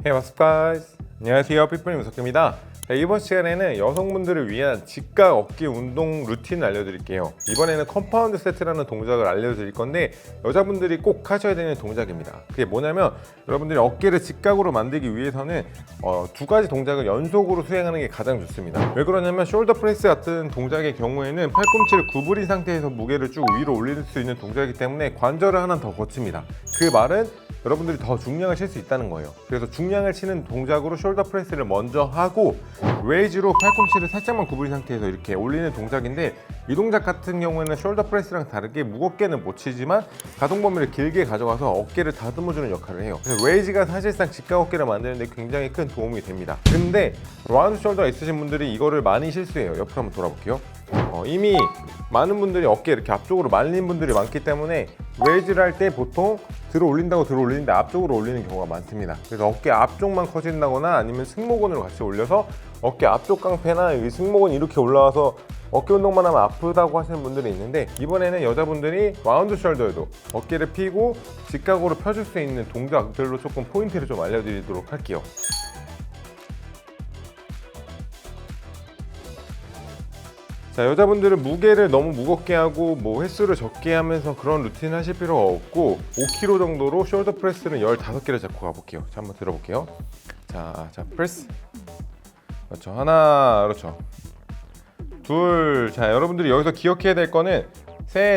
Hey, what's up, guys? 안녕하세요, 삐뿌님 무석입니다. 이번 시간에는 여성분들을 위한 직각 어깨 운동 루틴을 알려드릴게요. 이번에는 컴파운드 세트라는 동작을 알려드릴 건데 여자분들이 꼭 하셔야 되는 동작입니다. 그게 뭐냐면 여러분들이 어깨를 직각으로 만들기 위해서는 두 가지 동작을 연속으로 수행하는 게 가장 좋습니다. 왜 그러냐면 숄더 프레스 같은 동작의 경우에는 팔꿈치를 구부린 상태에서 무게를 쭉 위로 올릴 수 있는 동작이기 때문에 관절을 하나 더 거칩니다. 그 말은 여러분들이 더 중량을 칠 수 있다는 거예요. 그래서 중량을 치는 동작으로 숄더 프레스를 먼저 하고 웨이지로 팔꿈치를 살짝만 구부린 상태에서 이렇게 올리는 동작인데, 이 동작 같은 경우에는 숄더 프레스랑 다르게 무겁게는 못 치지만 가동 범위를 길게 가져가서 어깨를 다듬어주는 역할을 해요. 그래서 웨이지가 사실상 직각 어깨를 만드는 데 굉장히 큰 도움이 됩니다. 근데 라운드 숄더 있으신 분들이 이거를 많이 실수해요. 옆으로 한번 돌아볼게요. 이미 많은 분들이 어깨 이렇게 앞쪽으로 말린 분들이 많기 때문에 웨이지를 할 때 보통 들어 올린다고 들어 올리는데 앞쪽으로 올리는 경우가 많습니다. 그래서 어깨 앞쪽만 커진다거나 아니면 승모근으로 같이 올려서 어깨 앞쪽 깡패나 여기 승모근 이렇게 올라와서 어깨 운동만 하면 아프다고 하시는 분들이 있는데, 이번에는 여자분들이 라운드 숄더에도 어깨를 펴고 직각으로 펴줄 수 있는 동작들로 조금 포인트를 좀 알려드리도록 할게요. 자, 여자분들은 무게를 너무 무겁게 하고 횟수를 적게 하면서 그런 루틴 하실 필요가 없고 5kg 정도로 숄더 프레스는 15개를 잡고 가볼게요. 자, 한번 들어볼게요. 자, 프레스. 그렇죠. 하나, 그렇죠. 둘. 자, 여러분들이 여기서 기억해야 될 거는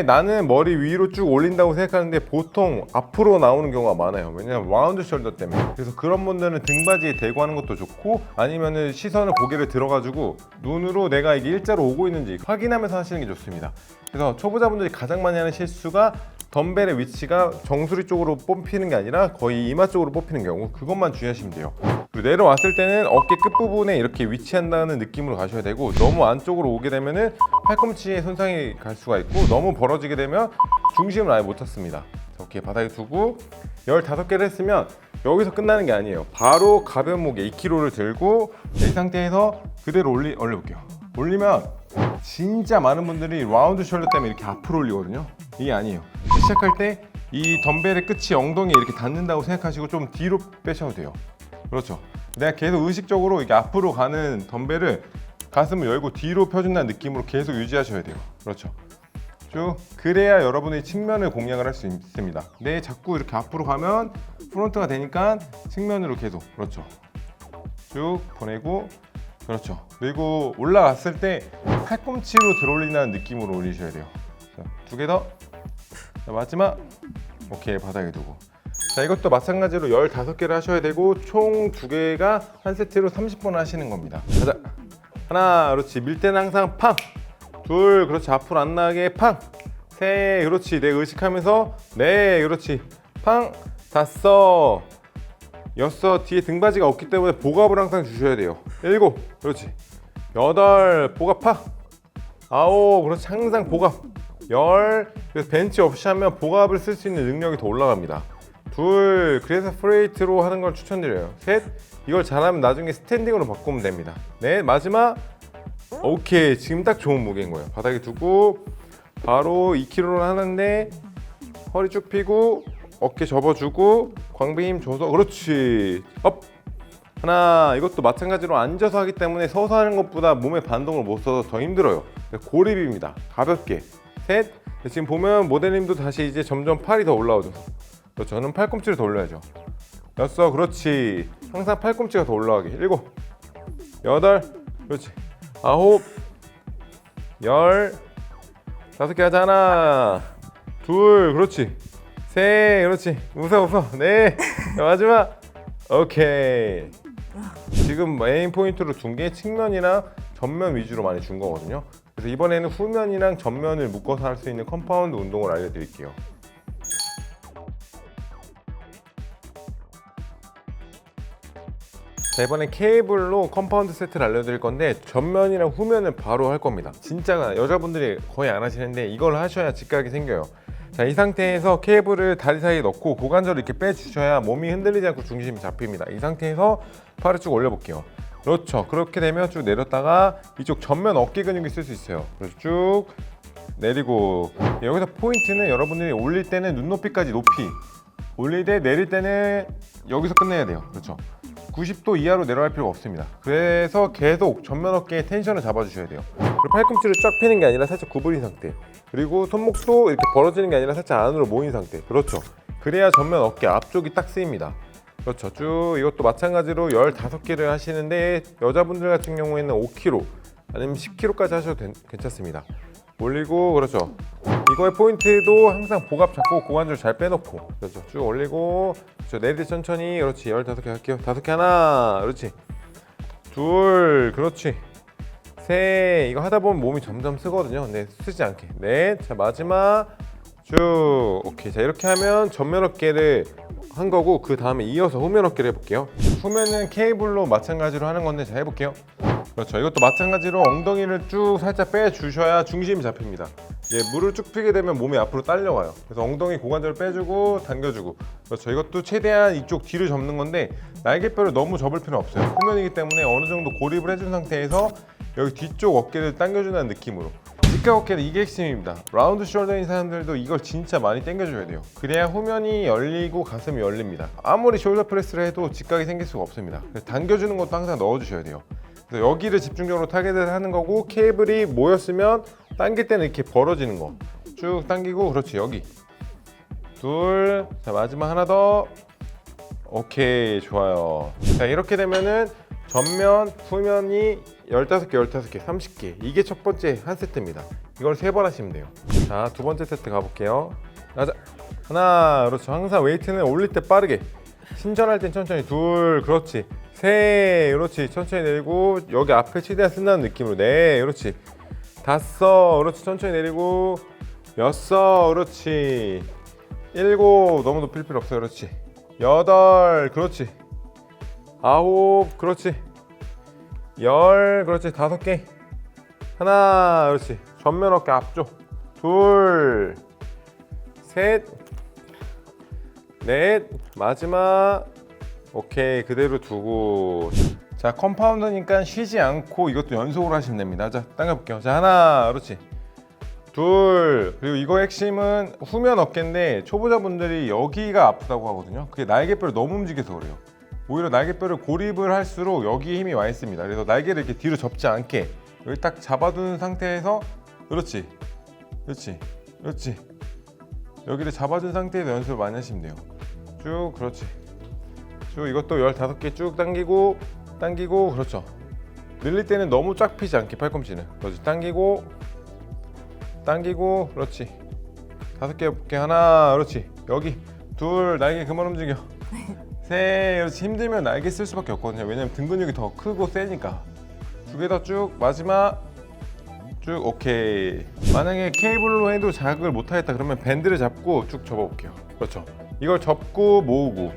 나는 머리 위로 쭉 올린다고 생각하는데 보통 앞으로 나오는 경우가 많아요. 왜냐면 라운드 숄더 때문에. 그래서 그런 분들은 등받이에 대고 하는 것도 좋고, 아니면은 시선을 고개를 들어가지고 눈으로 내가 이게 일자로 오고 있는지 확인하면서 하시는 게 좋습니다. 그래서 초보자분들이 가장 많이 하는 실수가 덤벨의 위치가 정수리 쪽으로 뽑히는 게 아니라 거의 이마 쪽으로 뽑히는 경우, 그것만 주의하시면 돼요. 그리고 내려왔을 때는 어깨 끝부분에 이렇게 위치한다는 느낌으로 가셔야 되고, 너무 안쪽으로 오게 되면은 팔꿈치에 손상이 갈 수가 있고, 너무 벌어지게 되면 중심을 아예 못 찾습니다. 어깨 바닥에 두고 15개를 했으면 여기서 끝나는 게 아니에요. 바로 가벼운 무게 2kg를 들고 이 상태에서 그대로 올려볼게요. 올리면 진짜 많은 분들이 라운드 숄더 때문에 이렇게 앞으로 올리거든요. 이게 아니에요. 시작할 때 이 덤벨의 끝이 엉덩이에 이렇게 닿는다고 생각하시고 좀 뒤로 빼셔도 돼요. 그렇죠. 내가 계속 의식적으로 이게 앞으로 가는 덤벨을 가슴을 열고 뒤로 펴준다는 느낌으로 계속 유지하셔야 돼요. 그렇죠. 쭉. 그래야 여러분의 측면을 공략을 할 수 있습니다. 자꾸 이렇게 앞으로 가면 프론트가 되니까 측면으로 계속. 그렇죠. 쭉 보내고. 그렇죠. 그리고 올라갔을 때 팔꿈치로 들어올린다는 느낌으로 올리셔야 돼요. 두 개 더. 자, 마지막. 오케이, 바닥에 두고. 자, 이것도 마찬가지로 15개를 하셔야 되고 총 2개가 한 세트로 30번 하시는 겁니다. 가자. 하나, 그렇지. 밀 때는 항상 팡. 둘, 그렇지. 앞으로 안 나가게 팡. 셋, 그렇지. 내 의식하면서 넷, 그렇지. 팡. 다섯, 여섯. 뒤에 등받이가 없기 때문에 복압을 항상 주셔야 돼요. 일곱, 그렇지. 여덟, 복압 팍. 아홉, 그렇지. 항상 복압. 열. 그래서 벤치 없이 하면 복압을 쓸 수 있는 능력이 더 올라갑니다. 둘, 그래서 프레이트로 하는 걸 추천드려요. 셋, 이걸 잘하면 나중에 스탠딩으로 바꾸면 됩니다. 넷, 마지막. 오케이, 지금 딱 좋은 무게인 거예요. 바닥에 두고 바로 2kg를 하는데 허리 쭉 펴고 어깨 접어주고 광배 힘 줘서, 그렇지. 업. 하나. 이것도 마찬가지로 앉아서 하기 때문에 서서 하는 것보다 몸의 반동을 못 써서 더 힘들어요. 고립입니다. 가볍게. 셋. 지금 보면 모델님도 다시 이제 점점 팔이 더 올라오죠. 그렇죠. 저는 팔꿈치를 더 올려야죠. 여섯, 그렇지. 항상 팔꿈치가 더 올라가게. 일곱, 여덟, 그렇지. 아홉, 열. 5개 하자. 하나, 둘, 그렇지. 셋, 그렇지. 웃어. 네. 마지막. 오케이. 지금 메인 포인트로 둔 게 측면이랑 전면 위주로 많이 준 거거든요. 그래서 이번에는 후면이랑 전면을 묶어서 할 수 있는 컴파운드 운동을 알려드릴게요. 자, 이번엔 케이블로 컴파운드 세트를 알려드릴 건데 전면이랑 후면을 바로 할 겁니다. 진짜 여자분들이 거의 안 하시는데 이걸 하셔야 직각이 생겨요. 자, 이 상태에서 케이블을 다리 사이에 넣고 고관절을 이렇게 빼주셔야 몸이 흔들리지 않고 중심이 잡힙니다. 이 상태에서 팔을 쭉 올려볼게요. 그렇죠. 그렇게 되면 쭉 내렸다가 이쪽 전면 어깨 근육이 쓸 수 있어요. 그래서 쭉 내리고, 여기서 포인트는 여러분들이 올릴 때는 눈높이까지 높이 올릴 때, 내릴 때는 여기서 끝내야 돼요. 그렇죠. 90도 이하로 내려갈 필요가 없습니다. 그래서 계속 전면 어깨에 텐션을 잡아주셔야 돼요. 그리고 팔꿈치를 쫙 펴는 게 아니라 살짝 구부린 상태. 그리고 손목도 이렇게 벌어지는 게 아니라 살짝 안으로 모인 상태. 그렇죠. 그래야 전면 어깨 앞쪽이 딱 쓰입니다. 그렇죠. 쭉 이것도 마찬가지로 15개를 하시는데 여자분들 같은 경우에는 5kg 아니면 10kg까지 하셔도 괜찮습니다. 올리고 그렇죠. 이거의 포인트도 항상 복압 잡고 고관절 잘 빼놓고 그렇죠. 쭉 올리고 그렇죠. 내릴 때 천천히 그렇지. 15개 할게요. 5개 하나 그렇지. 둘 그렇지. 셋 이거 하다 보면 몸이 점점 쓰거든요. 네 쓰지 않게. 넷 자 마지막 쭉 오케이. 자 이렇게 하면 전면 어깨를 한 거고 그 다음에 이어서 후면 어깨를 해볼게요. 후면은 케이블로 마찬가지로 하는 건데 자 해볼게요. 그렇죠. 이것도 마찬가지로 엉덩이를 쭉 살짝 빼주셔야 중심이 잡힙니다. 이게 물을 쭉 피게 되면 몸이 앞으로 딸려와요. 그래서 엉덩이 고관절을 빼주고 당겨주고 그렇죠. 이것도 최대한 이쪽 뒤를 접는 건데 날개뼈를 너무 접을 필요는 없어요. 후면이기 때문에 어느 정도 고립을 해준 상태에서 여기 뒤쪽 어깨를 당겨주는 느낌으로 직각 어깨는 이게 핵심입니다. 라운드 숄더인 사람들도 이걸 진짜 많이 당겨줘야 돼요. 그래야 후면이 열리고 가슴이 열립니다. 아무리 숄더 프레스를 해도 직각이 생길 수가 없습니다. 그래서 당겨주는 것도 항상 넣어주셔야 돼요. 그래서 여기를 집중적으로 타겟을 하는 거고 케이블이 모였으면 당길 때는 이렇게 벌어지는 거 쭉 당기고 그렇지. 여기 둘 자 마지막 하나 더 오케이 좋아요. 자 이렇게 되면은 전면 후면이 15개 15개 30개 이게 첫 번째 한 세트입니다. 이걸 3번 하시면 돼요. 자 두 번째 세트 가볼게요. 가자. 하나 그렇죠. 항상 웨이트는 올릴 때 빠르게 신전할 땐 천천히 둘 그렇지. 셋 그렇지. 천천히 내리고 여기 앞에 최대한 쓴다는 느낌으로 네 그렇지. 다섯 그렇지. 천천히 내리고 여섯 그렇지. 일곱 너무 높일 필요 없어 그렇지. 여덟 그렇지. 아홉 그렇지. 열 그렇지. 5개 하나 그렇지. 전면 어깨 앞쪽 둘 셋 넷 마지막 오케이 그대로 두고 자 컴파운드니까 쉬지 않고 이것도 연속으로 하시면 됩니다. 자 당겨볼게요. 자 하나 그렇지. 둘 그리고 이거 핵심은 후면 어깨인데 초보자분들이 여기가 아프다고 하거든요. 그게 날개뼈를 너무 움직여서 그래요. 오히려 날개뼈를 고립을 할수록 여기에 힘이 와 있습니다. 그래서 날개를 이렇게 뒤로 접지 않게 여기 딱 잡아둔 상태에서 그렇지 그렇지 그렇지 여기를 잡아준 상태에서 연습을 많이 하시면 돼요. 쭉 그렇지. 쭉 이것도 15개 쭉 당기고 당기고 그렇죠. 늘릴 때는 너무 쫙 피지 않게 팔꿈치는 그렇지. 당기고 당기고 그렇지. 5개 해볼게. 하나 그렇지. 여기 둘 날개 그만 움직여. 셋 그렇지. 힘들면 날개 쓸 수밖에 없거든요. 왜냐면 등 근육이 더 크고 세니까. 2개 더 쭉 마지막 쭉 오케이. 만약에 케이블로 해도 자극을 못 하겠다 그러면 밴드를 잡고 쭉 접어볼게요. 그렇죠. 이걸 접고 모으고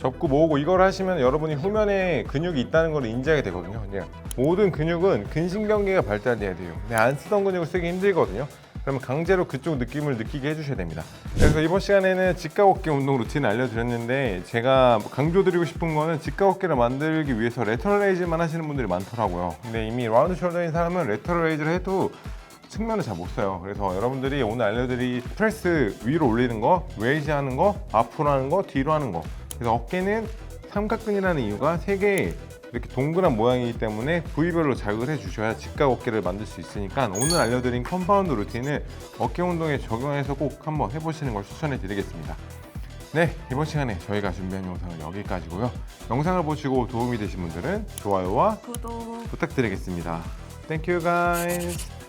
접고 모으고 이걸 하시면 여러분이 후면에 근육이 있다는 걸 인지하게 되거든요. 그냥 모든 근육은 근신경계가 발달돼야 돼요. 근데 안 쓰던 근육을 쓰기 힘들거든요. 그러면 강제로 그쪽 느낌을 느끼게 해주셔야 됩니다. 그래서 이번 시간에는 직각 어깨 운동 루틴을 알려드렸는데 제가 강조드리고 싶은 거는 직각 어깨를 만들기 위해서 레터럴 레이즈만 하시는 분들이 많더라고요. 근데 이미 라운드 숄더인 사람은 레터럴 레이즈를 해도 측면을 잘 못 써요. 그래서 여러분들이 오늘 알려드린 프레스 위로 올리는 거, 레이즈 하는 거, 앞으로 하는 거, 뒤로 하는 거. 그래서 어깨는 삼각근이라는 이유가 3개의 이렇게 동그란 모양이기 때문에 부위별로 자극을 해주셔야 직각 어깨를 만들 수 있으니까 오늘 알려드린 컴파운드 루틴을 어깨 운동에 적용해서 꼭 한번 해보시는 걸 추천해 드리겠습니다. 네, 이번 시간에 저희가 준비한 영상은 여기까지고요. 영상을 보시고 도움이 되신 분들은 좋아요와 구독 부탁드리겠습니다. Thank you guys.